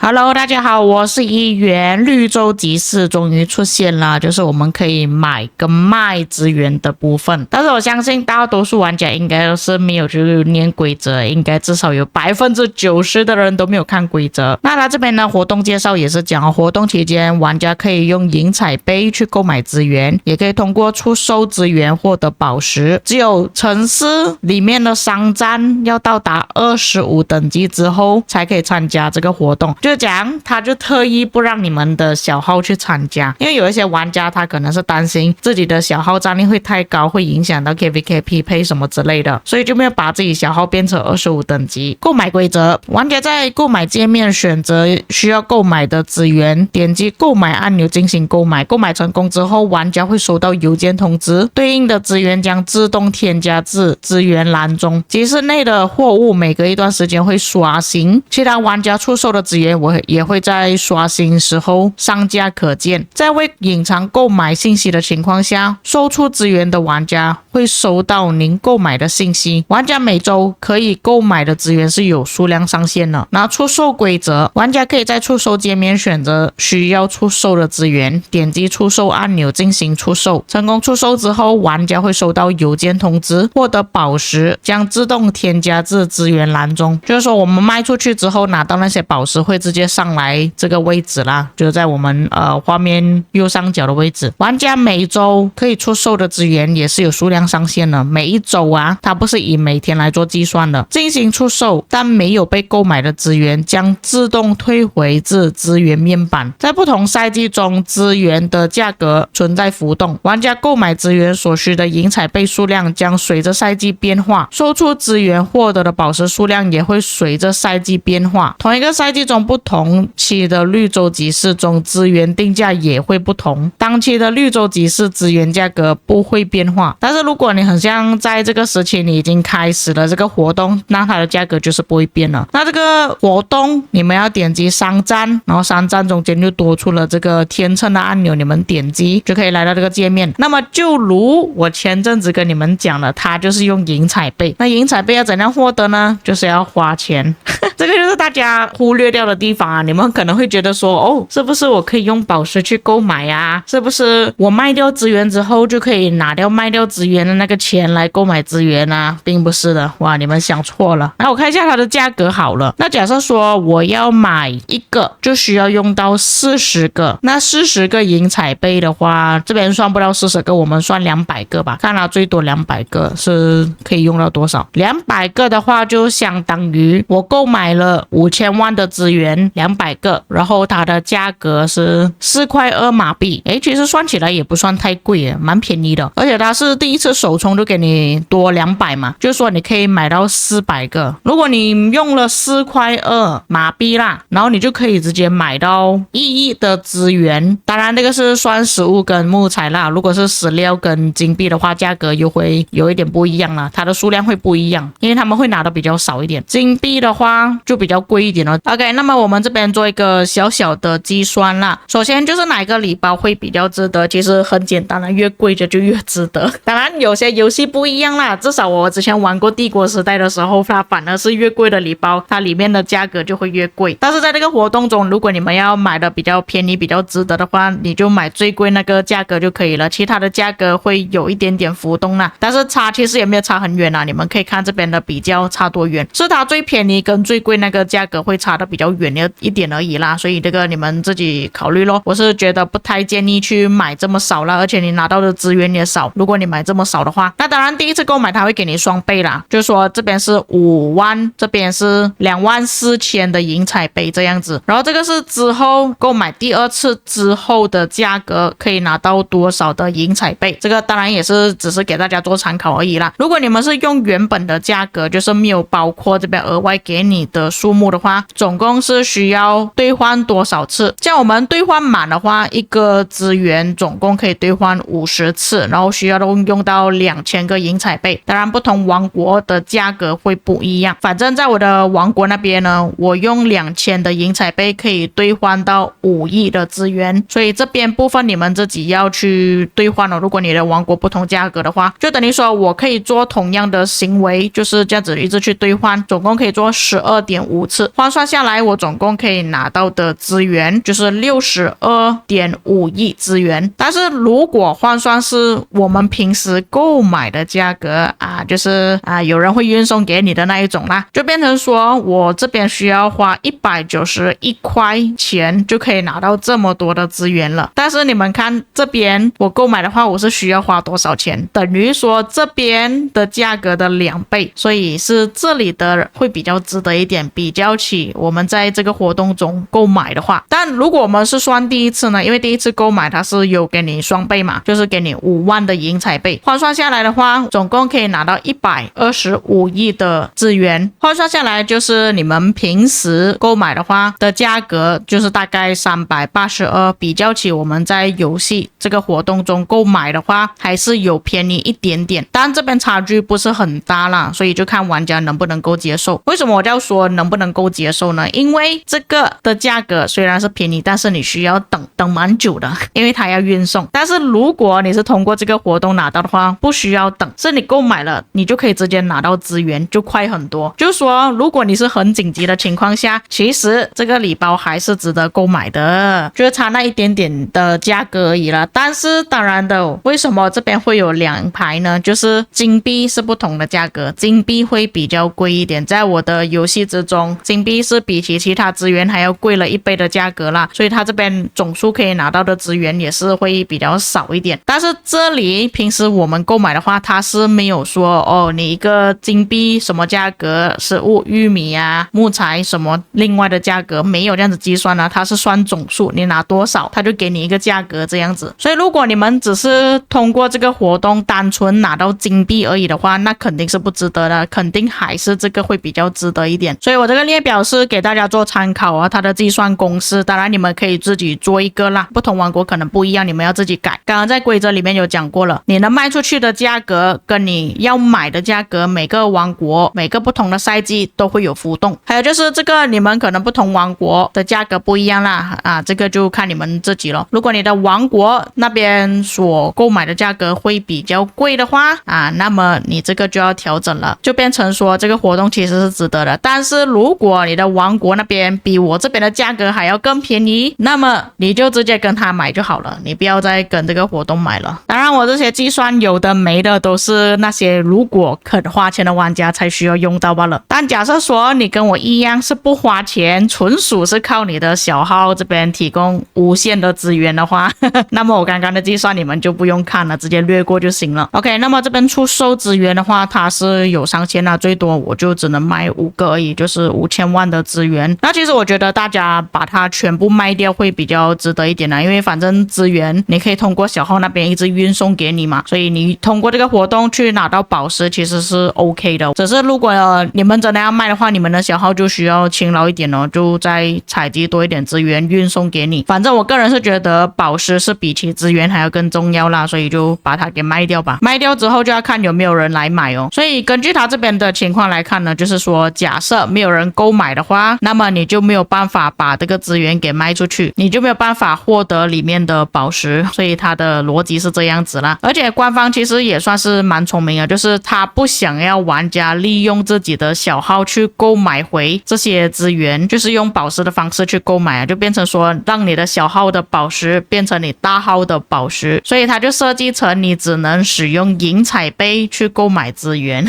Hello， 大家好，我是议员。绿洲集市终于出现了，就是我们可以买跟卖资源的部分。但是我相信大多数玩家应该都是没有去念规则，应该至少有90%的人都没有看规则。那他这边呢，活动介绍也是讲，活动期间玩家可以用银彩杯去购买资源，也可以通过出售资源获得宝石。只有城市里面的商站要到达25等级之后才可以参加这个活动。就讲他就特意不让你们的小号去参加，因为有一些玩家他可能是担心自己的小号战力会太高，会影响到 KVK 匹配什么之类的，所以就没有把自己小号变成25等级。购买规则：玩家在购买界面选择需要购买的资源，点击购买按钮进行购买。购买成功之后，玩家会收到邮件通知，对应的资源将自动添加至资源栏中。集市内的货物每隔一段时间会刷新，其他玩家出售的资源也会在刷新时候上架可见。在未隐藏购买信息的情况下，售出资源的玩家会收到您购买的信息。玩家每周可以购买的资源是有数量上限的。那出售规则：玩家可以在出售界面选择需要出售的资源，点击出售按钮进行出售。成功出售之后，玩家会收到邮件通知，获得宝石将自动添加至资源栏中。就是说我们卖出去之后拿到那些宝石会直接上来这个位置啦，就是在我们画面右上角的位置。玩家每周可以出售的资源也是有数量上限的，每一周啊，它不是以每天来做计算的。进行出售但没有被购买的资源将自动退回至资源面板。在不同赛季中，资源的价格存在浮动，玩家购买资源所需的银彩贝数量将随着赛季变化，售出资源获得的宝石数量也会随着赛季变化。同一个赛季中不同期的绿洲集市中资源定价也会不同，当期的绿洲集市资源价格不会变化，但是如果你很像在这个时期你已经开始了这个活动，那它的价格就是不会变了。那这个活动你们要点击商站，然后商站中间就多出了这个天秤的按钮，你们点击就可以来到这个界面。那么就如我前阵子跟你们讲了，它就是用银彩贝。那银彩贝要怎样获得呢？就是要花钱这个就是大家忽略掉的地方啊。你们可能会觉得说，哦，是不是我可以用宝石去购买啊？是不是我卖掉资源之后就可以拿掉卖掉资源的那个钱来购买资源啊？并不是的，哇，你们想错了。那我看一下它的价格好了。那假设说我要买一个，就需要用到40个。那40个银彩贝的话，这边算不到40个，我们算200个吧。看它最多200个是可以用到多少？200个的话就相当于我购买了5000万的资源200个，然后它的价格是4.2块马币。其实算起来也不算太贵耶，蛮便宜的。而且它是第一次首充就给你多200嘛，就是说你可以买到400个。如果你用了4.2块马币啦，然后你就可以直接买到1亿的资源。当然这个是算食物跟木材啦，如果是石料跟金币的话，价格又会有一点不一样啦，它的数量会不一样，因为他们会拿的比较少一点。金币的话就比较贵一点了。OK， 那么我们这边做一个小小的计算啦。首先就是哪个礼包会比较值得，其实很简单了，越贵的就越值得。当然有些游戏不一样啦，至少我之前玩过帝国时代的时候，它反而是越贵的礼包，它里面的价格就会越贵。但是在这个活动中，如果你们要买的比较便宜比较值得的话，你就买最贵那个价格就可以了，其他的价格会有一点点浮动啦，但是差其实也没有差很远啦。你们可以看这边的比较差多远，是它最便宜跟最贵那个价格会差的比较远一点而已啦，所以这个你们自己考虑咯。我是觉得不太建议去买这么少啦，而且你拿到的资源也少，如果你买这么少的话，那当然第一次购买它会给你双倍啦，就是说这边是5万，这边是24000的银彩贝这样子，然后这个是之后购买第二次之后的价格可以拿到多少的银彩贝，这个当然也是只是给大家做参考而已啦。如果你们是用原本的价格，就是没有包括这边额外给你的数目的话，总共是需要兑换多少次。像我们兑换满的话，一个资源总共可以兑换50次，然后需要用到2000个银彩贝。当然不同王国的价格会不一样，反正在我的王国那边呢，我用2000的银彩贝可以兑换到5亿的资源，所以这边部分你们自己要去兑换了。如果你的王国不同价格的话，就等于说我可以做同样的行为，就是这样子一直去兑换，总共可以做12.5次，换算下来我总共可以拿到的资源就是62.5亿资源。但是如果换算是我们平时购买的价格就是有人会运送给你的那一种啦，就变成说我这边需要花191块钱就可以拿到这么多的资源了。但是你们看这边我购买的话，我是需要花多少钱？等于说这边的价格的2倍，所以是这里的会比较值得一点，比较起我们在这个活动中购买的话。但如果我们是算第一次呢，因为第一次购买它是有给你双倍嘛，就是给你5万的银彩贝，换算下来的话总共可以拿到125亿的资源，换算下来就是你们平时购买的话的价格就是大概382，比较起我们在游戏这个活动中购买的话还是有便宜一点点，但这边差距不是很大啦，所以就看玩家能不能够接受。为什么我要说能不能够接受呢？因为这个的价格虽然是便宜，但是你需要等蛮久的，因为它要运送。但是如果你是通过这个活动拿到的话，不需要等，是你购买了你就可以直接拿到资源，就快很多。就是说如果你是很紧急的情况下，其实这个礼包还是值得购买的，就是差那一点点的价格而已啦。但是当然的，为什么这边会有2排呢？就是金币是不同的价格，金币会比较贵一点，在我的游戏之中金币是比起其他资源还要贵了1倍的价格啦，所以它这边总数可以拿到的资源也是会比较少一点。但是这里平时我们购买的话，它是没有说你一个金币什么价格，食物玉米木材什么另外的价格，没有这样子计算它是算总数，你拿多少它就给你一个价格这样子。所以如果你们只是通过这个活动单纯拿到金币而已的话，那肯定是不值得的，肯定还是这个会比较值得一点。所以我这个列表是给大家做参考它的计算公式当然你们可以自己做一个啦，不同王国可能不一样，你们要自己改。刚刚在规则里面有讲过了，你能卖出去的价格跟你要买的价格，每个王国每个不同的赛季都会有浮动。还有就是这个你们可能不同王国的价格不一样啦这个就看你们自己了。如果你的王国那边所购买的价格会比较贵的话那么你这个就要调整了，就变成说这个活动其实是值得的。但是如果你的王国那边比我这边的价格还要更便宜，那么你就直接跟他买就好了，你不要再跟这个活动买了。当然我这些计算有的没的都是那些如果肯花钱的玩家才需要用到罢了。但假设说你跟我一样是不花钱，纯属是靠你的小号这边提供无限的资源的话那么我刚刚的计算你们就不用看了，直接略过就行了。 OK， 那么这边出售资源的话它是有上限最多我就只能卖5个而已，就是5000万的资源。那其实我觉得大家把它全部卖掉会比较值得一点因为反正资源你可以通过小号那边一直运送给你嘛，所以你通过这个活动去拿到宝石其实是 OK 的。只是如果你们真的要卖的话，你们的小号就需要勤劳一点就再采集多一点资源运送给你。反正我个人是觉得宝石是比起资源还要更重要啦，所以就把它给卖掉吧。卖掉之后就要看有没有人来买所以根据他这边的情况来看呢，就是说假设没有人购买的话，那么你就没有办法把这个资源给卖出去，你就没有办法获得里面的宝石，所以它的逻辑是这样子啦。而且官方其实也算是蛮聪明的，就是他不想要玩家利用自己的小号去购买回这些资源，就是用宝石的方式去购买就变成说让你的小号的宝石变成你大号的宝石，所以他就设计成你只能使用银彩杯去购买资源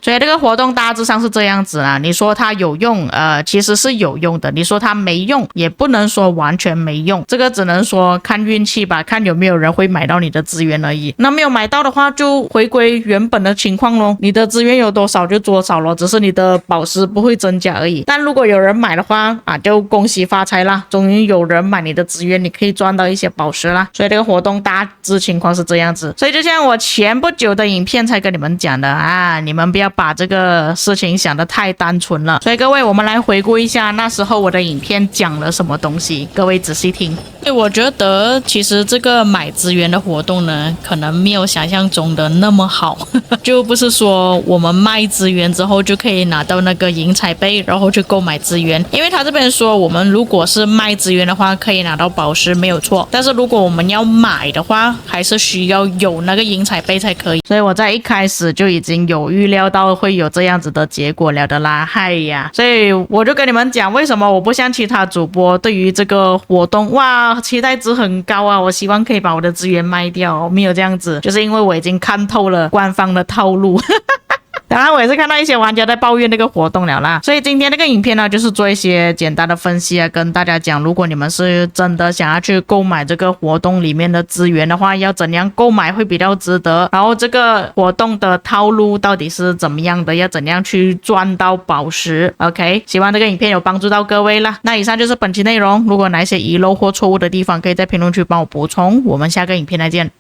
所以这个活动大致上是这样子啦。你说它有用其实是有用的，你说它没用也不能说完全没用，这个只能说看运气吧，看有没有人会买到你的资源而已。那没有买到的话就回归原本的情况咯，你的资源有多少就多少咯，只是你的宝石不会增加而已。但如果有人买的话就恭喜发财啦，终于有人买你的资源，你可以赚到一些宝石啦。所以这个活动大致情况是这样子。所以就像我前不久的影片才跟你们讲的你们不要要把这个事情想得太单纯了。所以各位，我们来回顾一下那时候我的影片讲了什么东西，各位仔细听。对，我觉得其实这个买资源的活动呢，可能没有想象中的那么好，就不是说我们卖资源之后就可以拿到那个银彩杯，然后去购买资源。因为他这边说，我们如果是卖资源的话，可以拿到宝石没有错，但是如果我们要买的话，还是需要有那个银彩杯才可以。所以我在一开始就已经有预料到会有这样子的结果了的啦，嗨呀！所以我就跟你们讲，为什么我不像其他主播对于这个活动哇期待值很高啊，我希望可以把我的资源卖掉，没有这样子，就是因为我已经看透了官方的套路。当然我也是看到一些玩家在抱怨那个活动了啦，所以今天那个影片呢，就是做一些简单的分析啊，跟大家讲，如果你们是真的想要去购买这个活动里面的资源的话，要怎样购买会比较值得，然后这个活动的套路到底是怎么样的，要怎样去赚到宝石。 OK， 希望这个影片有帮助到各位啦。那以上就是本期内容，如果哪一些遗漏或错误的地方，可以在评论区帮我补充，我们下个影片再见。